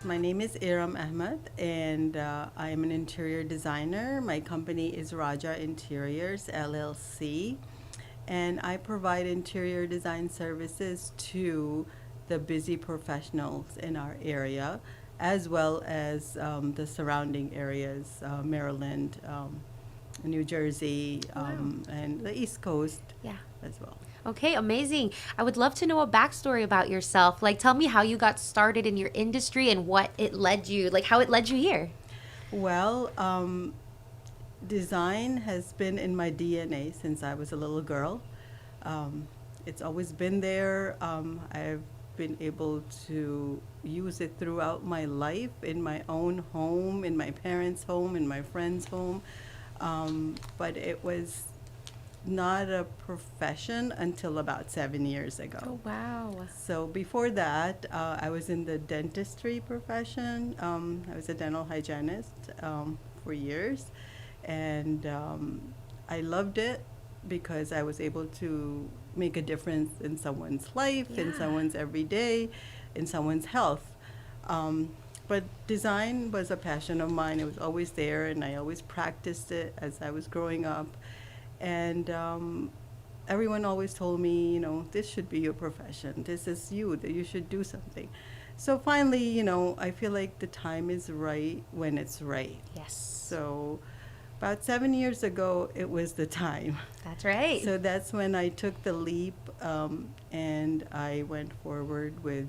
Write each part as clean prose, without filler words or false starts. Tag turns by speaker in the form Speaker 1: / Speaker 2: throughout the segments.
Speaker 1: my name is Iram Ahmad, and I am an interior designer. My company is Raja Interiors LLC, and I provide interior design services to the busy professionals in our area, as well as the surrounding areas, Maryland, New Jersey,
Speaker 2: Wow.
Speaker 1: and the East Coast
Speaker 2: Yeah.
Speaker 1: as well.
Speaker 2: Okay, amazing. I would love to know a backstory about yourself. Like, tell me how you got started in your industry and what it led you, like, how it led you here.
Speaker 1: Well, design has been in my DNA since I was a little girl. Um, it's always been there. I've been able to use it throughout my life in my own home, in my parents' home, in my friends' home. But it was not a profession until about 7 years ago.
Speaker 2: Oh, wow.
Speaker 1: So before that, I was in the dentistry profession. I was a dental hygienist for years, and I loved it because I was able to make a difference in someone's life, in
Speaker 2: Yeah.
Speaker 1: someone's everyday, in someone's health. Um, but design was a passion of mine. It was always there, and I always practiced it as I was growing up. And everyone always told me, this should be your profession. This is you, that you should do something. So finally, I feel like the time is right when it's right.
Speaker 2: Yes.
Speaker 1: So about 7 years ago, it was the time.
Speaker 2: That's right.
Speaker 1: So that's when I took the leap, and I went forward with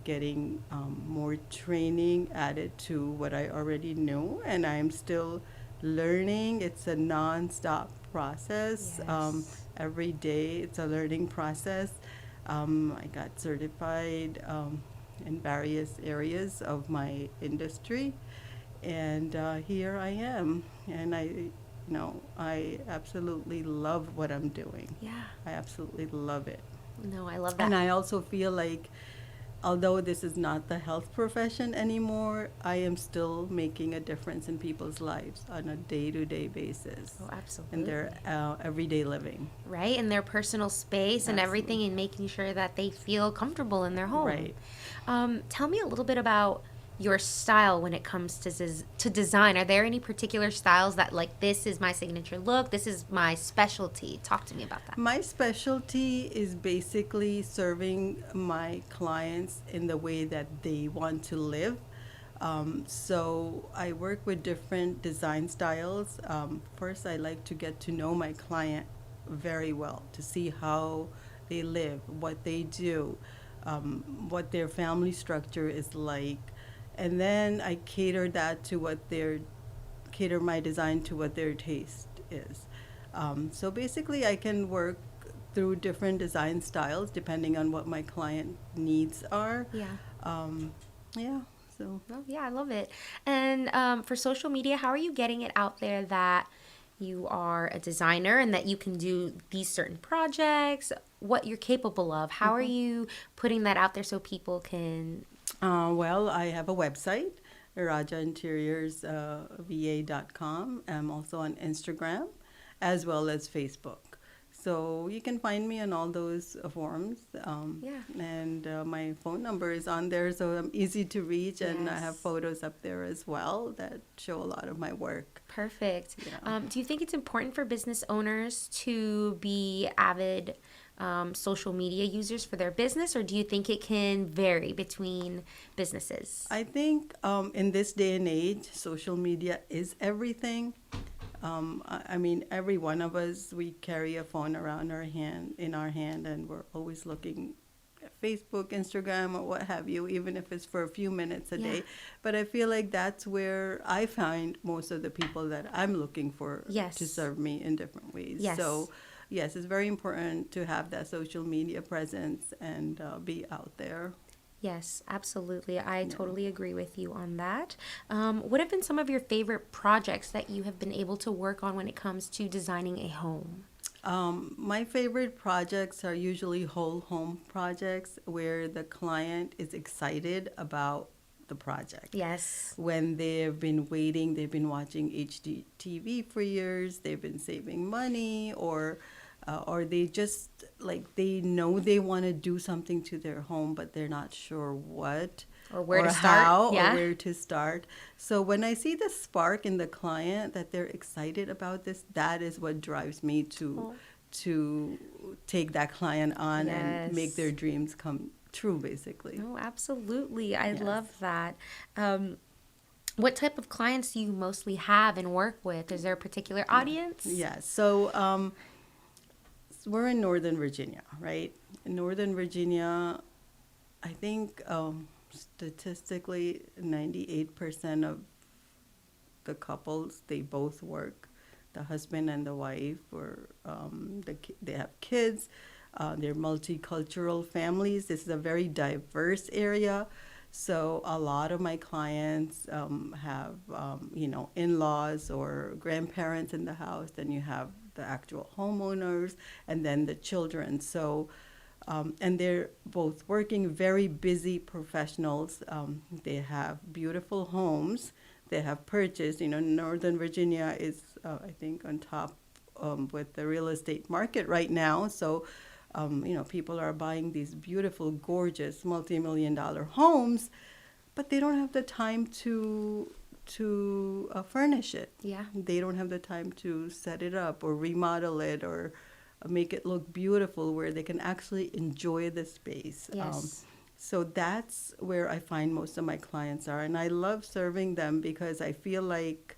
Speaker 1: getting more training added to what I already knew, and I'm still learning. It's a non-stop process.
Speaker 2: Yes.
Speaker 1: Every day, it's a learning process. I got certified in various areas of my industry, and here I am. And I absolutely love what I'm doing.
Speaker 2: Yeah.
Speaker 1: I absolutely love it.
Speaker 2: No, I love
Speaker 1: And
Speaker 2: that.
Speaker 1: I also feel like, although this is not the health profession anymore, I am still making a difference in people's lives on a day-to-day basis
Speaker 2: Oh,
Speaker 1: in
Speaker 2: absolutely.
Speaker 1: their everyday living.
Speaker 2: Right? In their personal space and
Speaker 1: Absolutely.
Speaker 2: everything, and making sure that they feel comfortable in their home.
Speaker 1: Right.
Speaker 2: Tell me a little bit about your style when it comes to design. Are there any particular styles that, like, this is my signature look, this is my specialty? Talk to me about that.
Speaker 1: My specialty is basically serving my clients in the way that they want to live. So I work with different design styles. First, I like to get to know my client very well to see how they live, what they do, what their family structure is like, and then I cater my design to what their taste is. So basically, I can work through different design styles depending on what my client needs are.
Speaker 2: Yeah.
Speaker 1: Um, yeah, so
Speaker 2: Oh, yeah, I love it. And for social media, how are you getting it out there that you are a designer and that you can do these certain projects, what you're capable of? How are you putting that out there so people can?
Speaker 1: well, I have a website, rajainteriorsva.com. I'm also on Instagram as well as Facebook. So you can find me on all those forums.
Speaker 2: Yeah.
Speaker 1: And my phone number is on there, so I'm easy to reach. And I have
Speaker 2: Yes.
Speaker 1: photos up there as well that show a lot of my work.
Speaker 2: Perfect.
Speaker 1: Yeah.
Speaker 2: Do you think it's important for business owners to be avid social media users for their business, or do you think it can vary between businesses?
Speaker 1: I think in this day and age, social media is everything. I mean, every one of us, we carry a phone around in our hand, and we're always looking at Facebook, Instagram, or what have you, even if it's for a few minutes a
Speaker 2: Yeah.
Speaker 1: day. But I feel like that's where I find most of the people that I'm looking for to
Speaker 2: Yes.
Speaker 1: serve me in different ways.
Speaker 2: Yes.
Speaker 1: So, yes, it's very important to have that social media presence and be out there.
Speaker 2: Yes, absolutely. I
Speaker 1: Yeah.
Speaker 2: totally agree with you on that. What have been some of your favorite projects that you have been able to work on when it comes to designing a home?
Speaker 1: My favorite projects are usually whole home projects where the client is excited about the project.
Speaker 2: Yes.
Speaker 1: When they've been waiting, they've been watching HD TV for years, they've been saving money, or they just like they know they want to do something to their home, but they're not sure what.
Speaker 2: Or where
Speaker 1: or
Speaker 2: to start.
Speaker 1: how or
Speaker 2: Yeah.
Speaker 1: where to start. So when I see the spark in the client that they're excited about this, that is what drives me
Speaker 2: Oh,
Speaker 1: to take that client on and make their
Speaker 2: yes.
Speaker 1: dreams come true, basically.
Speaker 2: No, absolutely. I
Speaker 1: Yes.
Speaker 2: love that. Um, what type of clients do you mostly have and work with? Is there a particular
Speaker 1: Yeah.
Speaker 2: audience?
Speaker 1: Yeah. So we're in Northern Virginia, right? In Northern Virginia, I think statistically, 98% of the couples, they both work, the husband and the wife, or they have kids. They're multicultural families. This is a very diverse area. So a lot of my clients have, in-laws or grandparents in the house. Then you have the actual homeowners, and then the children. So, and they're both working, very busy professionals. They have beautiful homes they have purchased. Northern Virginia is, I think, on top with the real estate market right now. So, people are buying these beautiful, gorgeous, multi-million dollar homes, but they don't have the time to furnish it.
Speaker 2: Yeah.
Speaker 1: They don't have the time to set it up or remodel it or make it look beautiful where they can actually enjoy the space.
Speaker 2: Yes.
Speaker 1: So that's where I find most of my clients are, and I love serving them because I feel like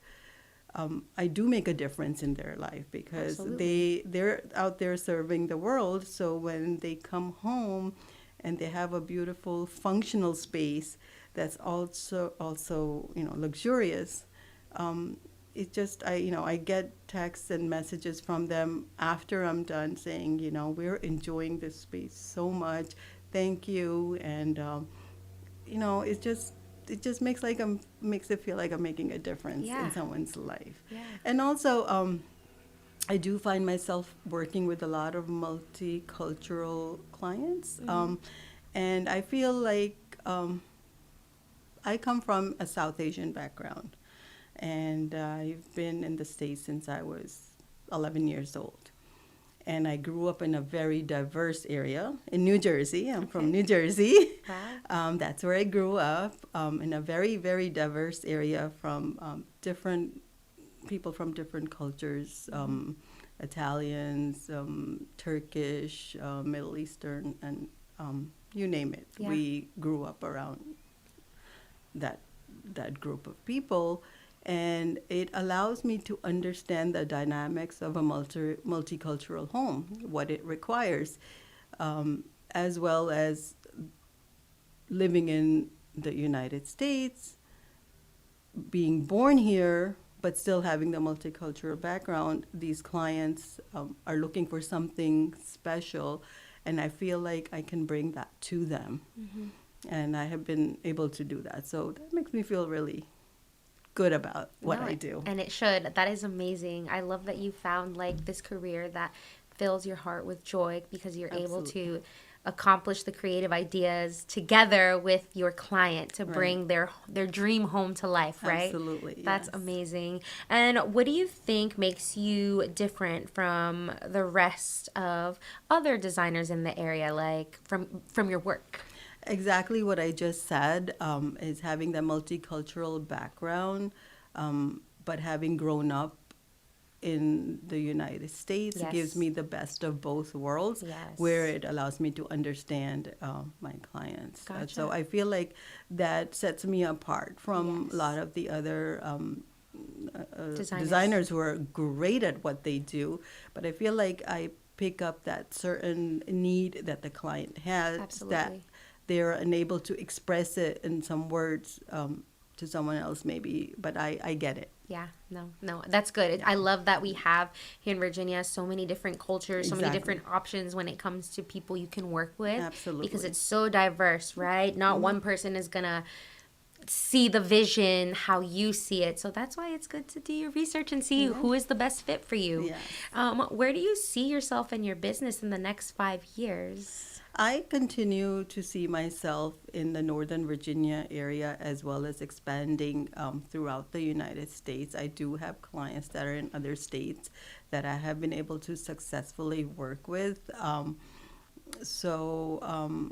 Speaker 1: I do make a difference in their life because
Speaker 2: Absolutely.
Speaker 1: they're out there serving the world. So when they come home and they have a beautiful functional space that's also luxurious, it just I get texts and messages from them after I'm done saying we're enjoying this space so much, thank you, and it just makes it feel like I'm making a difference in
Speaker 2: Yeah.
Speaker 1: someone's life.
Speaker 2: Yeah.
Speaker 1: And also I do find myself working with a lot of multicultural clients,
Speaker 2: Hmm.
Speaker 1: and I feel like I come from a South Asian background, and I've been in the States since I was 11 years old. And I grew up in a very diverse area in New Jersey. I'm from
Speaker 2: Okay.
Speaker 1: New Jersey.
Speaker 2: Wow.
Speaker 1: That's where I grew up, in a very, very diverse area from different people from different cultures,
Speaker 2: Hmm.
Speaker 1: Italians, Turkish, Middle Eastern, and you name it.
Speaker 2: Yeah.
Speaker 1: We grew up around that group of people, and it allows me to understand the dynamics of a multicultural home, what it requires, as well as living in the United States, being born here, but still having the multicultural background. These clients are looking for something special, and I feel like I can bring that to them.
Speaker 2: Hmm.
Speaker 1: And I have been able to do that. So that makes me feel really good about what
Speaker 2: No,
Speaker 1: I do.
Speaker 2: and it should. That is amazing. I love that you found like this career that fills your heart with joy because you're able
Speaker 1: Absolutely.
Speaker 2: to accomplish the creative ideas together with your client to
Speaker 1: Right.
Speaker 2: bring their dream home to life, right?
Speaker 1: Absolutely.
Speaker 2: That's
Speaker 1: Yes.
Speaker 2: amazing. And what do you think makes you different from the rest of other designers in the area, like from your work?
Speaker 1: Exactly what I just said, is having the multicultural background, but having grown up in the United States gives
Speaker 2: Yes.
Speaker 1: me the best of both worlds, where
Speaker 2: Yes.
Speaker 1: it allows me to understand my clients. So
Speaker 2: Gotcha.
Speaker 1: I feel like that sets me apart from a
Speaker 2: Yes.
Speaker 1: lot of the other
Speaker 2: Designers.
Speaker 1: designers who are great at what they do, but I feel like I pick up that certain need that the client has, that
Speaker 2: Absolutely.
Speaker 1: they're unable to express it in some words to someone else maybe, but I get it.
Speaker 2: Yeah, no, no, that's good. I love that we have here in Virginia so many different cultures, so many
Speaker 1: Exactly.
Speaker 2: different options when it comes to people you can work with because
Speaker 1: Absolutely.
Speaker 2: it's so diverse, right? Not
Speaker 1: Hmm.
Speaker 2: one person is gonna see the vision how you see it. So that's why it's good to do your research and see
Speaker 1: Yeah.
Speaker 2: who is the best fit for you.
Speaker 1: Yes.
Speaker 2: Where do you see yourself and your business in the next 5 years?
Speaker 1: I continue to see myself in the Northern Virginia area as well as expanding throughout the United States. I do have clients that are in other states that I have been able to successfully work with. So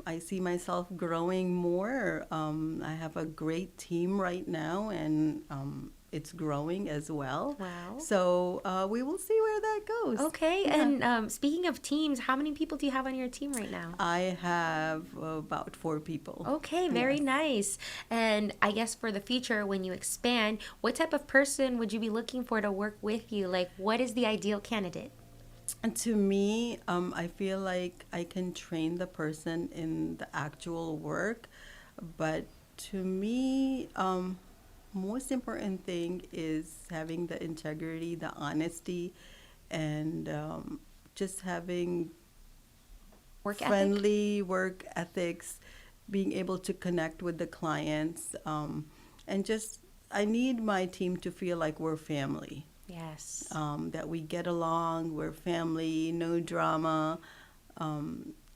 Speaker 1: I see myself growing more. I have a great team right now, and it's growing as well.
Speaker 2: Wow.
Speaker 1: So we will see where that goes.
Speaker 2: Okay,
Speaker 1: Yeah.
Speaker 2: and speaking of teams, how many people do you have on your team right now?
Speaker 1: I have about 4 people.
Speaker 2: Okay, very
Speaker 1: Yes.
Speaker 2: nice. And I guess for the future, when you expand, what type of person would you be looking for to work with you? Like, what is the ideal candidate?
Speaker 1: And to me, I feel like I can train the person in the actual work, but to me, most important thing is having the integrity, the honesty, and just having
Speaker 2: Work ethic?
Speaker 1: friendly work ethics, being able to connect with the clients, and just I need my team to feel like we're family,
Speaker 2: Yes.
Speaker 1: that we get along, we're family, no drama,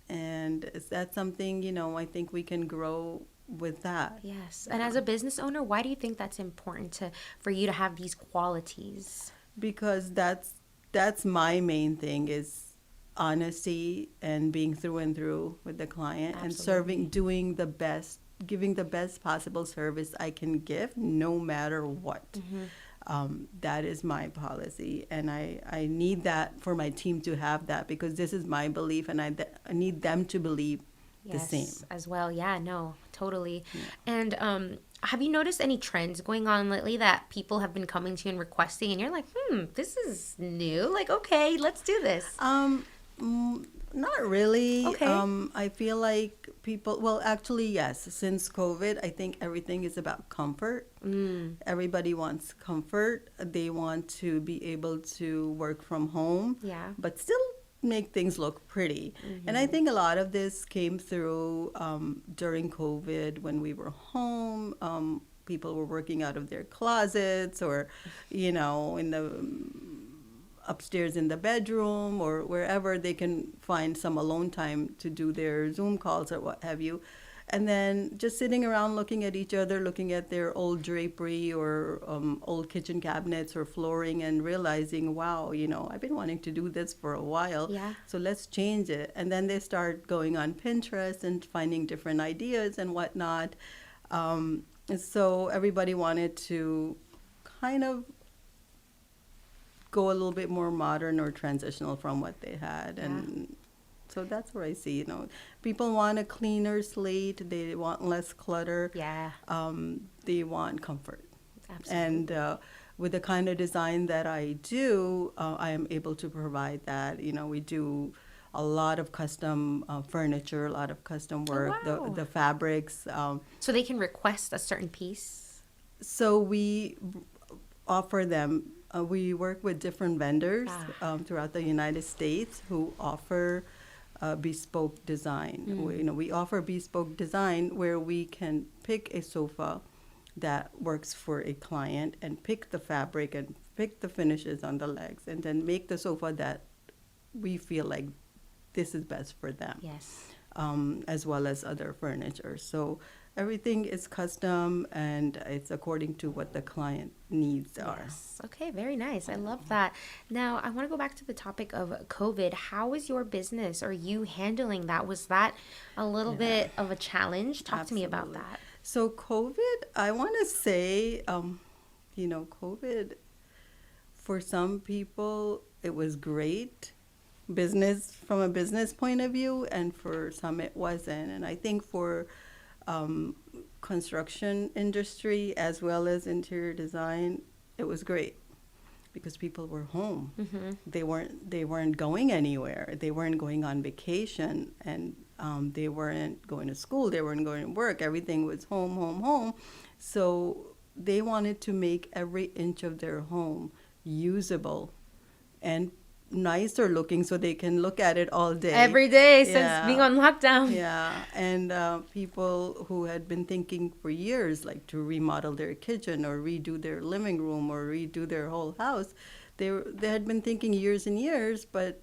Speaker 1: and is that something I think we can grow with that.
Speaker 2: Yes. And
Speaker 1: Yeah.
Speaker 2: as a business owner, why do you think that's important to for you to have these qualities?
Speaker 1: Because that's my main thing is honesty and being through and through with the client and serving,
Speaker 2: Absolutely.
Speaker 1: doing the best, giving the best possible service I can give no matter what.
Speaker 2: Mm-hmm.
Speaker 1: That is my policy, and I need that for my team to have that, because this is my belief, and I need them to believe the same.
Speaker 2: Yes, as well. Yeah, no, totally.
Speaker 1: Yeah.
Speaker 2: And have you noticed any trends going on lately that people have been coming to you and requesting, and you're like, this is new. Like, okay, let's do this.
Speaker 1: Um, Not really.
Speaker 2: Okay.
Speaker 1: I feel like people, well, actually, yes. Since COVID, I think everything is about comfort.
Speaker 2: Mm,
Speaker 1: Everybody wants comfort. They want to be able to work from home,
Speaker 2: yeah.
Speaker 1: but still make things look pretty. And I
Speaker 2: Mm-hmm.
Speaker 1: think a lot of this came through during COVID when we were home. People were working out of their closets, or, in the upstairs in the bedroom, or wherever they can find some alone time to do their Zoom calls or what have you. And then just sitting around looking at each other, looking at their old drapery or old kitchen cabinets or flooring, and realizing, wow, I've been wanting to do this for a while,
Speaker 2: Yeah.
Speaker 1: so let's change it. And then they start going on Pinterest and finding different ideas and whatnot. And so everybody wanted to kind of go a little bit more modern or transitional from what they had.
Speaker 2: Yeah.
Speaker 1: And so that's where I see, people want a cleaner slate, they want less clutter,
Speaker 2: Yeah.
Speaker 1: they want comfort. And
Speaker 2: Absolutely.
Speaker 1: with the kind of design that I do, I am able to provide that. We do a lot of custom furniture, a lot of custom
Speaker 2: Oh,
Speaker 1: work,
Speaker 2: wow.
Speaker 1: the fabrics.
Speaker 2: So they can request a certain piece.
Speaker 1: So we offer them. We work with different vendors
Speaker 2: Ah.
Speaker 1: throughout the United States who offer bespoke design.
Speaker 2: Mm.
Speaker 1: We offer bespoke design where we can pick a sofa that works for a client and pick the fabric and pick the finishes on the legs, and then make the sofa that we feel like this is best for them,
Speaker 2: Yes.
Speaker 1: as well as other furniture. So everything is custom, and it's according to what the client needs are.
Speaker 2: Yes. Okay, very nice. I love that. Now, I want to go back to the topic of COVID. How is your business or you handling that? Was that a little
Speaker 1: Yeah,
Speaker 2: bit of a challenge? Talk to me about
Speaker 1: absolutely.
Speaker 2: that.
Speaker 1: So COVID, I want to say, COVID, for some people, it was great business from a business point of view, and for some it wasn't. And I think for um, construction industry as well as interior design, it was great because people were home.
Speaker 2: Mm-hmm.
Speaker 1: They weren't going anywhere. They weren't going on vacation, and they weren't going to school. They weren't going to work. Everything was home, home, home. So they wanted to make every inch of their home usable and nicer looking, so they can look at it all day.
Speaker 2: Every day since being
Speaker 1: Yeah.
Speaker 2: on lockdown.
Speaker 1: Yeah, and people who had been thinking for years, like to remodel their kitchen or redo their living room or redo their whole house, they had been thinking years and years, but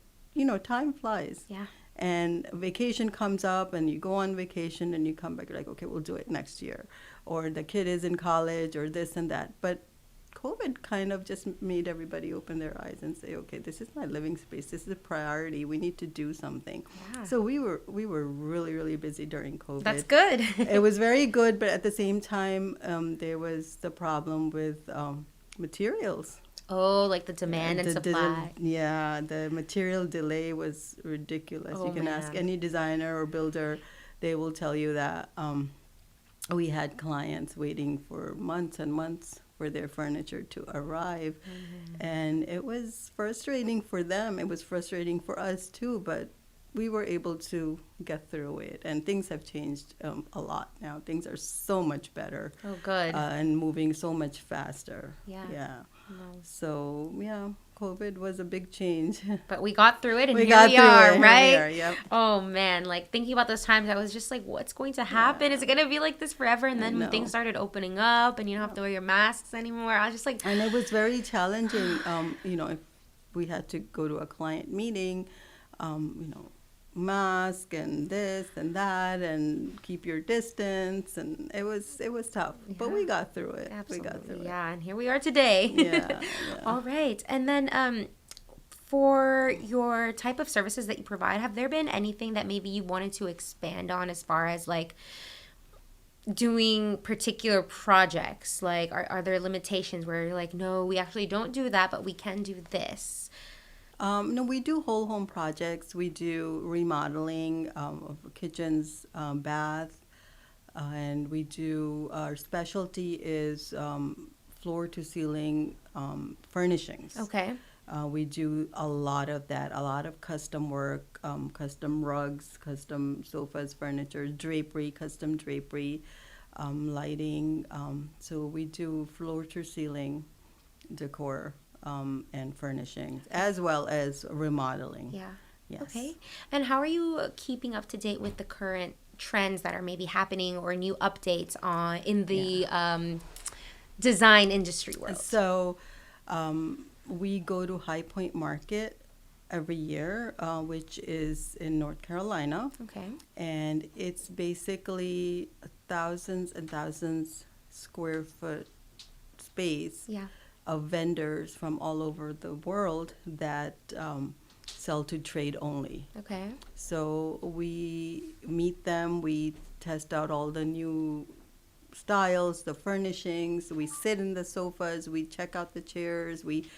Speaker 1: time flies.
Speaker 2: Yeah.
Speaker 1: And vacation comes up, and you go on vacation, and you come back, you're like, okay, we'll do it next year, or the kid is in college, or this and that. But COVID kind of just made everybody open their eyes and say, okay, this is my living space. This is a priority. We need to do something.
Speaker 2: Yeah.
Speaker 1: So we were really, really busy during COVID.
Speaker 2: That's good.
Speaker 1: It was very good, but at the same time, there was the problem with materials.
Speaker 2: Oh, like the demand and supply.
Speaker 1: Yeah, the material delay was ridiculous.
Speaker 2: Oh,
Speaker 1: You can ask
Speaker 2: man.
Speaker 1: any designer or builder, they will tell you that we had clients waiting for months and months for their furniture to arrive. And it was frustrating for them. It was frustrating for us too, but we were able to get through it. And things have changed a lot now. Things are so much better
Speaker 2: Oh, good.
Speaker 1: and moving so much faster.
Speaker 2: Yeah.
Speaker 1: Yeah.
Speaker 2: No.
Speaker 1: So, yeah, COVID was a big change.
Speaker 2: But we got through it, and
Speaker 1: We
Speaker 2: here
Speaker 1: got
Speaker 2: we
Speaker 1: through
Speaker 2: are,
Speaker 1: it. Here we
Speaker 2: right?
Speaker 1: are, yep.
Speaker 2: Oh man, like thinking about those times, I was just like, what's going to happen? Is it gonna be like this forever? And then when
Speaker 1: know.
Speaker 2: things started opening up, and you don't have to wear your masks anymore, I was just like,
Speaker 1: And it was very challenging, if we had to go to a client meeting, mask and this and that and keep your distance, and it was tough, but we
Speaker 2: Yeah.
Speaker 1: got through it.
Speaker 2: absolutely,
Speaker 1: We got through it.
Speaker 2: yeah. And here we are today.
Speaker 1: Yeah,
Speaker 2: All right, and then for your type of services that you provide, have there been anything that maybe you wanted to expand on as far as like doing particular projects? Like, are there limitations where you're like, no, we actually don't do that, but we can do this?
Speaker 1: No, we do whole home projects. We do remodeling of kitchens, bath, and we do, our specialty is floor to ceiling furnishings.
Speaker 2: Okay.
Speaker 1: We do a lot of that, a lot of custom work, custom rugs, custom sofas, furniture, drapery, custom drapery, lighting. So we do floor to ceiling decor and furnishings, as well as remodeling.
Speaker 2: Yeah.
Speaker 1: Yes.
Speaker 2: Okay. And how are you keeping up to date with the current trends that are maybe happening or new updates on in the design industry world?
Speaker 1: So we go to High Point Market every year, which is in North Carolina.
Speaker 2: Okay.
Speaker 1: And it's basically thousands and thousands square foot space
Speaker 2: Yeah.
Speaker 1: of vendors from all over the world that sell to trade only.
Speaker 2: Okay.
Speaker 1: So we meet them, we test out all the new styles, the furnishings, we sit in the sofas, we check out the chairs, we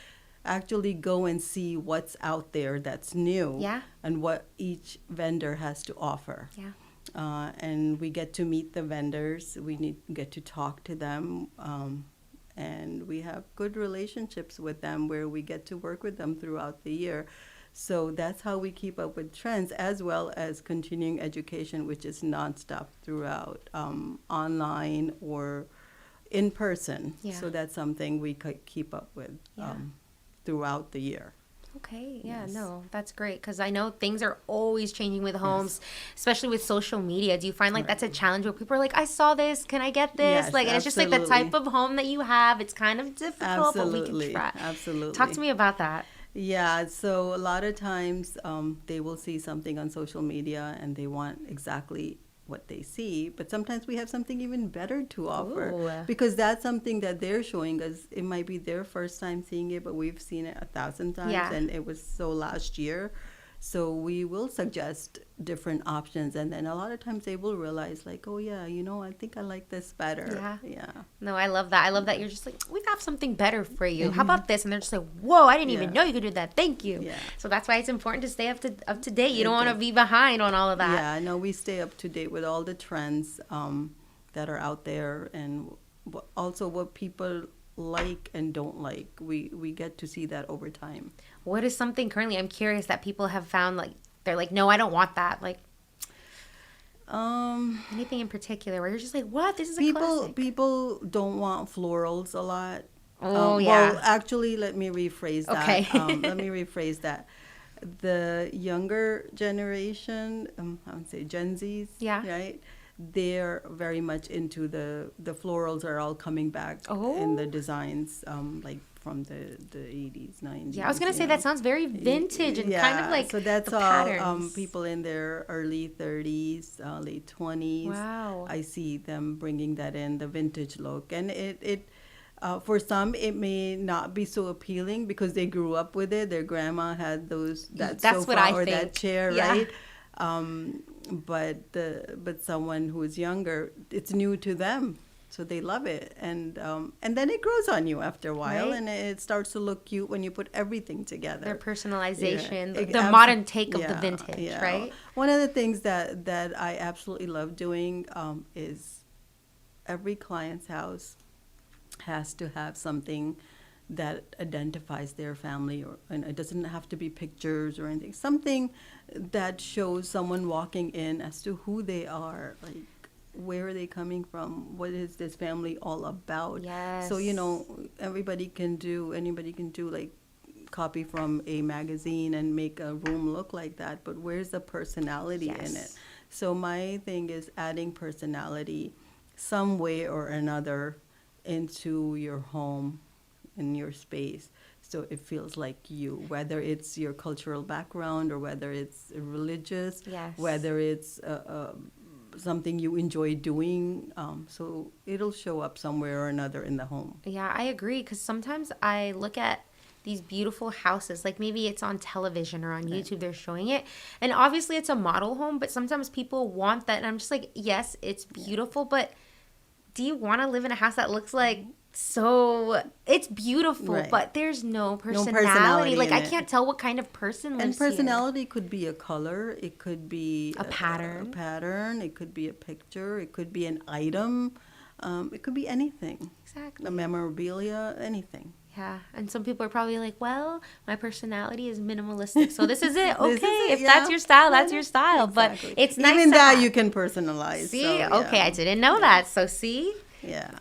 Speaker 1: actually go and see what's out there that's new.
Speaker 2: Yeah.
Speaker 1: And what each vendor has to offer.
Speaker 2: Yeah.
Speaker 1: And we get to meet the vendors, get to talk to them, and we have good relationships with them where we get to work with them throughout the year. So that's how we keep up with trends, as well as continuing education, which is nonstop throughout, online or in person.
Speaker 2: Yeah.
Speaker 1: So that's something we could keep up with
Speaker 2: Yeah.
Speaker 1: throughout the year.
Speaker 2: Okay, yeah,
Speaker 1: Yes.
Speaker 2: no, that's great because I know things are always changing with homes, especially with social media. Do you find like that's a challenge where people are like, I saw this, can I get this?
Speaker 1: Yes,
Speaker 2: like, and it's just like the
Speaker 1: absolutely.
Speaker 2: type of home that you have. It's kind of difficult, but we
Speaker 1: Absolutely,
Speaker 2: can try.
Speaker 1: absolutely.
Speaker 2: Talk to me about that.
Speaker 1: Yeah, so a lot of times they will see something on social media and they want exactly what they see, but sometimes we have something even better to offer
Speaker 2: Ooh.
Speaker 1: because that's something that they're showing us. It might be their first time seeing it, but we've seen it 1,000 times,
Speaker 2: Yeah.
Speaker 1: and it was so last year. So we will suggest different options, and then a lot of times they will realize, like, oh yeah, I think I like this better.
Speaker 2: Yeah.
Speaker 1: Yeah.
Speaker 2: No, I love that. I love that you're just like, we have something better for you. How about this? And they're just like, whoa, I didn't even
Speaker 1: Yeah.
Speaker 2: know you could do that. Thank you.
Speaker 1: Yeah.
Speaker 2: So that's why it's important to stay up to date. You don't want to be behind on all of that.
Speaker 1: Yeah, no, we stay up to date with all the trends that are out there, and also what people like and don't like. We get to see that over time.
Speaker 2: What is something currently, I'm curious, that people have found like, they're like, no, I don't want that. Like, anything in particular where you're just like, what? This is a classic.
Speaker 1: People don't want florals a lot.
Speaker 2: Oh, yeah.
Speaker 1: Well, actually, let me rephrase that.
Speaker 2: Okay.
Speaker 1: Let me rephrase that. The younger generation, I would say Gen Zs,
Speaker 2: Yeah.
Speaker 1: right? They're very much into the florals are all coming back in the designs, like from the 80s, 90s.
Speaker 2: Yeah, I was going to say that sounds very vintage and kind of like
Speaker 1: so that's
Speaker 2: the
Speaker 1: all
Speaker 2: patterns.
Speaker 1: people in their early 30s, late 20s.
Speaker 2: Wow.
Speaker 1: I see them bringing that in, the vintage look, and it For some, it may not be so appealing because they grew up with it. Their grandma had that
Speaker 2: That's what
Speaker 1: sofa
Speaker 2: I
Speaker 1: or
Speaker 2: think.
Speaker 1: that chair,
Speaker 2: Yeah.
Speaker 1: right? But someone who's younger, it's new to them, so they love it, and then it grows on you after a while,
Speaker 2: Right.
Speaker 1: and it starts to look cute when you put everything
Speaker 2: Their
Speaker 1: together. Yeah,
Speaker 2: personalization, the
Speaker 1: abs-
Speaker 2: modern take of the
Speaker 1: yeah,
Speaker 2: vintage,
Speaker 1: yeah.
Speaker 2: right?
Speaker 1: One of the things that I absolutely love doing is every client's house has to have something that identifies their family, and it doesn't have to be pictures or anything, something that shows someone walking in as to who they are, like where are they coming from, what is this family all about. So
Speaker 2: Yes.
Speaker 1: anybody can do like copy from a magazine and make a room look like that, but where's the personality in it?
Speaker 2: Yes.
Speaker 1: So my thing is adding personality some way or another into your home, in your space, so it feels like you, whether it's your cultural background or whether it's religious,
Speaker 2: Yes.
Speaker 1: whether it's something you enjoy doing, so it'll show up somewhere or another in the home.
Speaker 2: Yeah, I agree. Because sometimes I look at these beautiful houses, like maybe it's on television or on
Speaker 1: Right.
Speaker 2: YouTube, they're showing it. And obviously it's a model home, but sometimes people want that. And I'm just like, yes, it's beautiful, but do you want to live in a house that looks like so it's beautiful,
Speaker 1: Right.
Speaker 2: but there's no
Speaker 1: No
Speaker 2: personality.
Speaker 1: personality
Speaker 2: Like
Speaker 1: in
Speaker 2: I
Speaker 1: it.
Speaker 2: can't tell what kind of person
Speaker 1: And
Speaker 2: lives here.
Speaker 1: personality could be a color, it could be
Speaker 2: A
Speaker 1: a
Speaker 2: pattern.
Speaker 1: pattern, it could be a picture, it could be an item, it could be anything,
Speaker 2: Exactly.
Speaker 1: a memorabilia, anything.
Speaker 2: Yeah, and some people are probably like, "Well, my personality is minimalistic, so this is it.
Speaker 1: This is
Speaker 2: Okay,
Speaker 1: it,
Speaker 2: if that's
Speaker 1: yeah.
Speaker 2: your style,
Speaker 1: Why
Speaker 2: that's your
Speaker 1: not?
Speaker 2: style." But
Speaker 1: Exactly.
Speaker 2: it's nice
Speaker 1: Even
Speaker 2: to
Speaker 1: that
Speaker 2: have.
Speaker 1: you can personalize.
Speaker 2: See,
Speaker 1: So
Speaker 2: okay, I
Speaker 1: yeah,
Speaker 2: didn't know
Speaker 1: yeah,
Speaker 2: that. So see,
Speaker 1: yeah.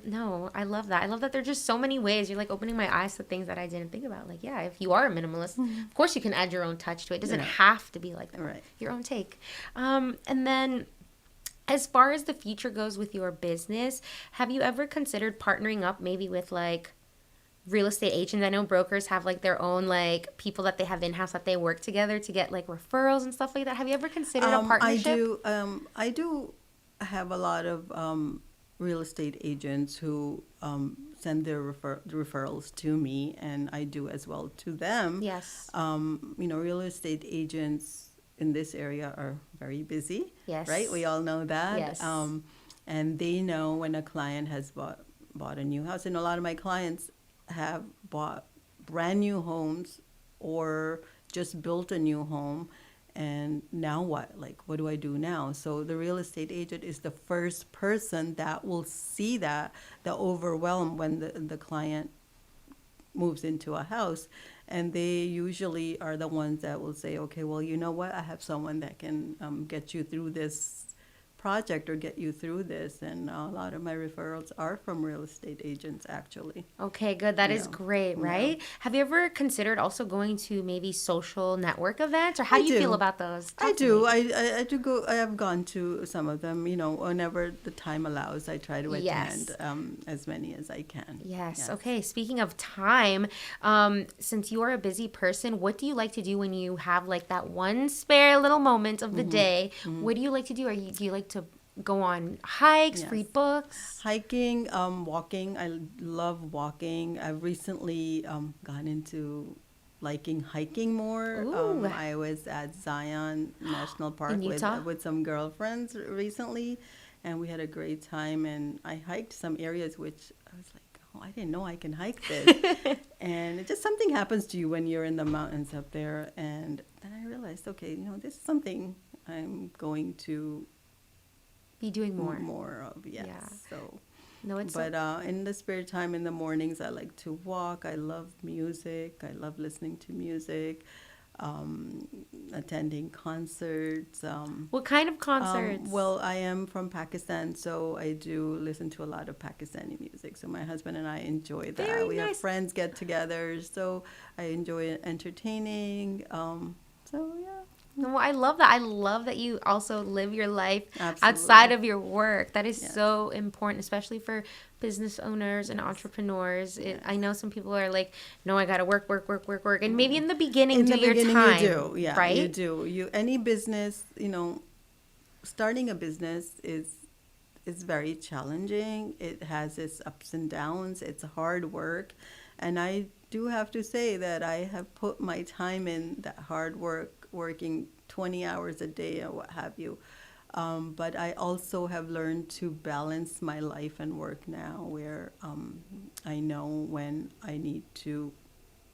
Speaker 2: no, I love that. I love that there's just so many ways. You're like opening my eyes to things that I didn't think about. Like, yeah, if you are a minimalist, of course you can add your own touch to it. It doesn't
Speaker 1: Right.
Speaker 2: have to be like that.
Speaker 1: Right.
Speaker 2: Your own take. And then as far as the future goes with your business, have you ever considered partnering up maybe with like real estate agents? I know brokers have like their own like people that they have in-house that they work together to get like referrals and stuff like that. Have you ever considered a partnership?
Speaker 1: I do have a lot of real estate agents who send their referrals to me, and I do as well to them.
Speaker 2: Yes.
Speaker 1: Real estate agents in this area are very busy,
Speaker 2: Yes.
Speaker 1: right? We all know that.
Speaker 2: Yes.
Speaker 1: And they know when a client has bought a new house, and a lot of my clients have bought brand new homes or just built a new home, and now what, like what do I do now? So the real estate agent is the first person that will see that, the overwhelm when the client moves into a house, and they usually are the ones that will say, okay, well, you know what, I have someone that can get you through this project or get you through this. And a lot of my referrals are from real estate agents, actually.
Speaker 2: Okay, good. That is
Speaker 1: Yeah.
Speaker 2: great,
Speaker 1: Yeah.
Speaker 2: right? Have you ever considered also going to maybe social network events, or how
Speaker 1: I
Speaker 2: do you feel
Speaker 1: do.
Speaker 2: about those?
Speaker 1: I
Speaker 2: Talk to
Speaker 1: do.
Speaker 2: me.
Speaker 1: I do go. I have gone to some of them. Whenever the time allows, I try to
Speaker 2: Yes.
Speaker 1: attend as many as I can.
Speaker 2: Yes. Okay. Speaking of time, since you are a busy person, what do you like to do when you have like that one spare little moment of the day? What do you like to do? Do you like to go on hikes,
Speaker 1: Yes.
Speaker 2: read books?
Speaker 1: Hiking, walking. I love walking. I've recently gone into liking hiking more.
Speaker 2: Ooh.
Speaker 1: I was at Zion National Park
Speaker 2: In Utah?
Speaker 1: with some girlfriends recently, and we had a great time. And I hiked some areas which I was like, oh, I didn't know I can hike this. And it just something happens to you when you're in the mountains up there. And then I realized, okay, this is something I'm going to
Speaker 2: Be doing more.
Speaker 1: more of, yes.
Speaker 2: Yeah.
Speaker 1: So,
Speaker 2: No, it's
Speaker 1: but in the spare time in the mornings, I like to walk. I love music. I love listening to music, attending concerts.
Speaker 2: what kind of concerts?
Speaker 1: Well, I am from Pakistan, so I do listen to a lot of Pakistani music. So my husband and I enjoy that.
Speaker 2: Very
Speaker 1: We have
Speaker 2: nice.
Speaker 1: friends get-togethers, so I enjoy entertaining. So yeah.
Speaker 2: No, I love that. I love that you also live your life
Speaker 1: Absolutely.
Speaker 2: outside of your work. That is
Speaker 1: Yes.
Speaker 2: so important, especially for business owners and entrepreneurs. I know some people are like, no, I got to work, work, work, work, work. And maybe in the beginning,
Speaker 1: In
Speaker 2: do
Speaker 1: the
Speaker 2: your
Speaker 1: beginning,
Speaker 2: time.
Speaker 1: you do, yeah,
Speaker 2: right?
Speaker 1: you do. Any business, starting a business it's very challenging. It has its ups and downs. It's hard work, and I do have to say that I have put my time in that hard work, working 20 hours a day or what have you. But I also have learned to balance my life and work now, where I know when I need to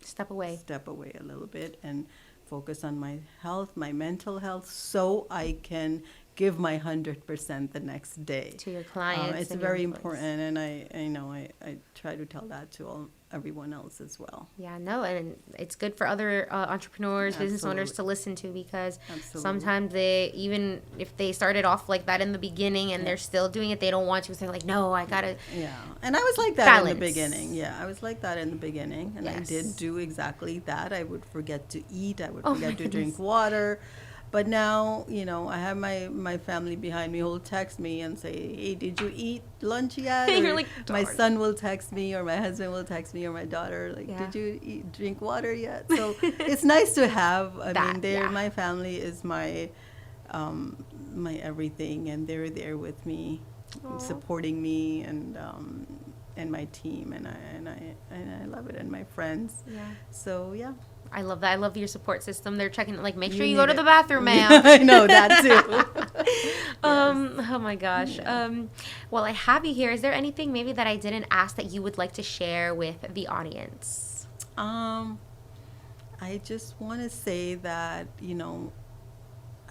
Speaker 2: Step away
Speaker 1: step away a little bit and focus on my health, my mental health, so I can give my 100% the next day.
Speaker 2: to your clients
Speaker 1: It's
Speaker 2: and your
Speaker 1: very
Speaker 2: employees.
Speaker 1: important, and I try to tell that to everyone else as well.
Speaker 2: Yeah, no, and it's good for other entrepreneurs, business owners to
Speaker 1: Absolutely.
Speaker 2: listen to, because
Speaker 1: Absolutely.
Speaker 2: sometimes they, even if they started off like that in the beginning and
Speaker 1: Yeah.
Speaker 2: they're still doing it, they don't want to. So they're like, no, I gotta.
Speaker 1: Yeah, and I was like that in the
Speaker 2: Balance.
Speaker 1: beginning. Yeah, I was like that in the beginning, and I
Speaker 2: Yes.
Speaker 1: did do exactly that. I would forget to eat. I would
Speaker 2: Oh my
Speaker 1: forget to drink
Speaker 2: goodness.
Speaker 1: water. But now, I have my family behind me who will text me and say, "Hey, did you eat lunch yet?"
Speaker 2: You're
Speaker 1: Or
Speaker 2: like,
Speaker 1: my
Speaker 2: "Darn."
Speaker 1: son will text me, or my husband will text me, or my daughter, like,
Speaker 2: Yeah.
Speaker 1: "Did you drink water yet?" So it's nice to have. I
Speaker 2: That,
Speaker 1: mean,
Speaker 2: yeah.
Speaker 1: my family is my everything, and they're there with me,
Speaker 2: Aw.
Speaker 1: supporting me, and my team, and I love it, and my friends.
Speaker 2: Yeah.
Speaker 1: So yeah.
Speaker 2: I love that. I love your support system. They're checking, like, make sure
Speaker 1: You
Speaker 2: you go
Speaker 1: need
Speaker 2: to the
Speaker 1: it.
Speaker 2: bathroom, ma'am.
Speaker 1: I know that too.
Speaker 2: Oh my gosh.
Speaker 1: Yeah.
Speaker 2: Well, I have you here. Is there anything maybe that I didn't ask that you would like to share with the audience?
Speaker 1: Um, I just want to say that,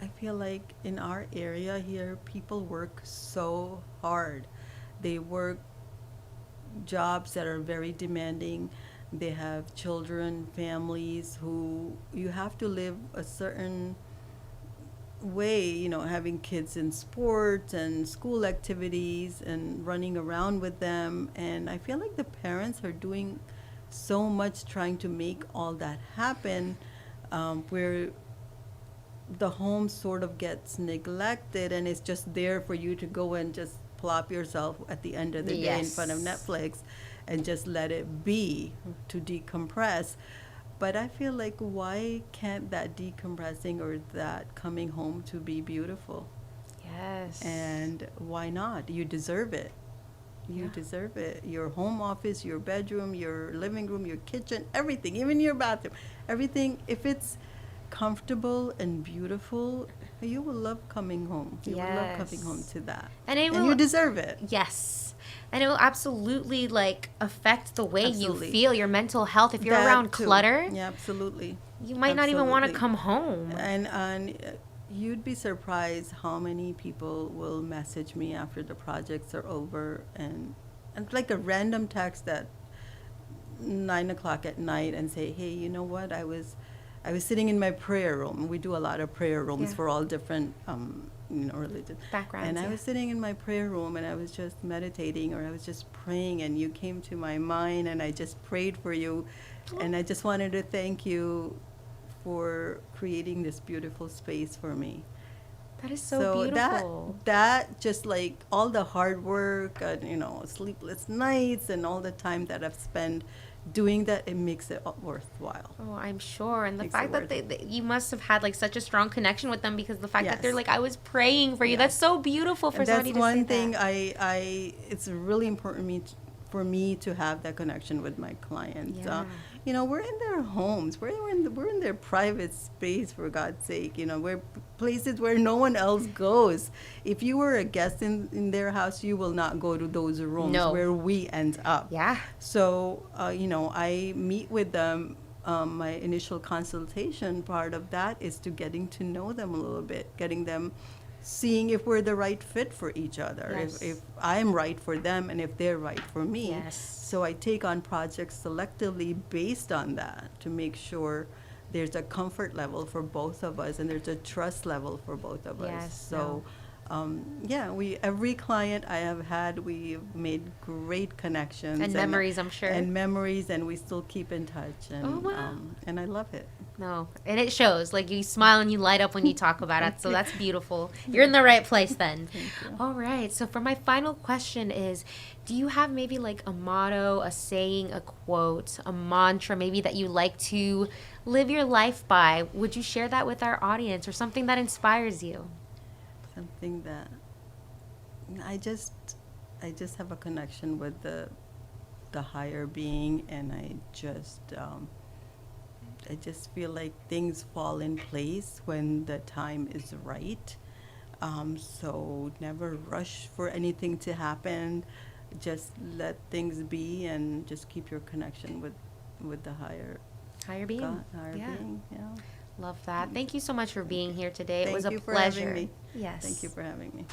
Speaker 1: I feel like in our area here, people work so hard. They work jobs that are very demanding. They have children, families who you have to live a certain way, having kids in sports and school activities and running around with them. And I feel like the parents are doing so much trying to make all that happen, where the home sort of gets neglected, and it's just there for you to go and just plop yourself at the end of the day in front of
Speaker 2: Yes.
Speaker 1: Netflix and just let it be, to decompress. But I feel like, why can't that decompressing or that coming home to be beautiful?
Speaker 2: Yes.
Speaker 1: And why not? You deserve it. You
Speaker 2: Yeah.
Speaker 1: deserve it. Your home office, your bedroom, your living room, your kitchen, everything, even your bathroom, everything, if it's comfortable and beautiful, you will love coming home. You will love coming home
Speaker 2: Yes.
Speaker 1: to that.
Speaker 2: And it
Speaker 1: And
Speaker 2: will,
Speaker 1: you deserve it.
Speaker 2: yes. And it will absolutely, like, affect the way
Speaker 1: Absolutely.
Speaker 2: you feel, your mental health. If you're
Speaker 1: That
Speaker 2: around
Speaker 1: too.
Speaker 2: clutter,
Speaker 1: Yeah, absolutely.
Speaker 2: you might not even want to
Speaker 1: Absolutely.
Speaker 2: come home.
Speaker 1: And you'd be surprised how many people will message me after the projects are over, and like a random text at 9 o'clock at night, and say, "Hey, you know what? I was sitting in my prayer room. We do a lot of prayer rooms
Speaker 2: Yeah.
Speaker 1: for all different religions.
Speaker 2: Backgrounds,
Speaker 1: And I
Speaker 2: yeah.
Speaker 1: was sitting in my prayer room, and I was just meditating, or I was just praying, and you came to my mind, and I just prayed for you, and I just wanted to thank you for creating this beautiful space for me."
Speaker 2: That is so beautiful.
Speaker 1: that just, like, all the hard work and sleepless nights and all the time that I've spent doing that, it makes it worthwhile.
Speaker 2: Oh, I'm sure. And the
Speaker 1: Makes it
Speaker 2: fact that
Speaker 1: worth it.
Speaker 2: you must have had, like, such a strong connection with them, because the fact that they're
Speaker 1: Yes.
Speaker 2: like, I was praying for you.
Speaker 1: Yes.
Speaker 2: That's so beautiful for
Speaker 1: And
Speaker 2: somebody
Speaker 1: that's
Speaker 2: to say
Speaker 1: one thing
Speaker 2: that.
Speaker 1: it's really important for me to have that connection with my clients.
Speaker 2: Yeah.
Speaker 1: We're in their homes. We're in their private space, for God's sake. We're places where no one else goes. If you were a guest in their house, you will not go to those rooms
Speaker 2: No.
Speaker 1: where we end up.
Speaker 2: Yeah.
Speaker 1: So, I meet with them. My initial consultation part of that is to getting to know them a little bit, getting them, seeing if we're the right fit for each other,
Speaker 2: Yes.
Speaker 1: if I'm right for them, and if they're right for me.
Speaker 2: Yes.
Speaker 1: So I take on projects selectively based on that, to make sure there's a comfort level for both of us, and there's a trust level for both of us.
Speaker 2: Yes,
Speaker 1: So, every client I have had, we've made great connections
Speaker 2: And memories, I'm sure.
Speaker 1: and memories, and we still keep in touch. And
Speaker 2: Oh, wow.
Speaker 1: and I love it.
Speaker 2: No, and it shows. Like, you smile and you light up when you talk about it. So that's beautiful. You're in the right place then.
Speaker 1: Thank you.
Speaker 2: All right. So for my final question is, do you have maybe like a motto, a saying, a quote, a mantra maybe that you like to live your life by? Would you share that with our audience, or something that inspires you?
Speaker 1: Something that I just have a connection with the higher being, and I just feel like things fall in place when the time is right. So never rush for anything to happen. Just let things be, and just keep your connection with the higher
Speaker 2: Higher being.
Speaker 1: God, higher
Speaker 2: Yeah.
Speaker 1: being. Yeah.
Speaker 2: Love that. Thank you so much for being here today. It was
Speaker 1: Thank
Speaker 2: a
Speaker 1: you for having
Speaker 2: pleasure.
Speaker 1: me.
Speaker 2: Yes.
Speaker 1: Thank you for having me.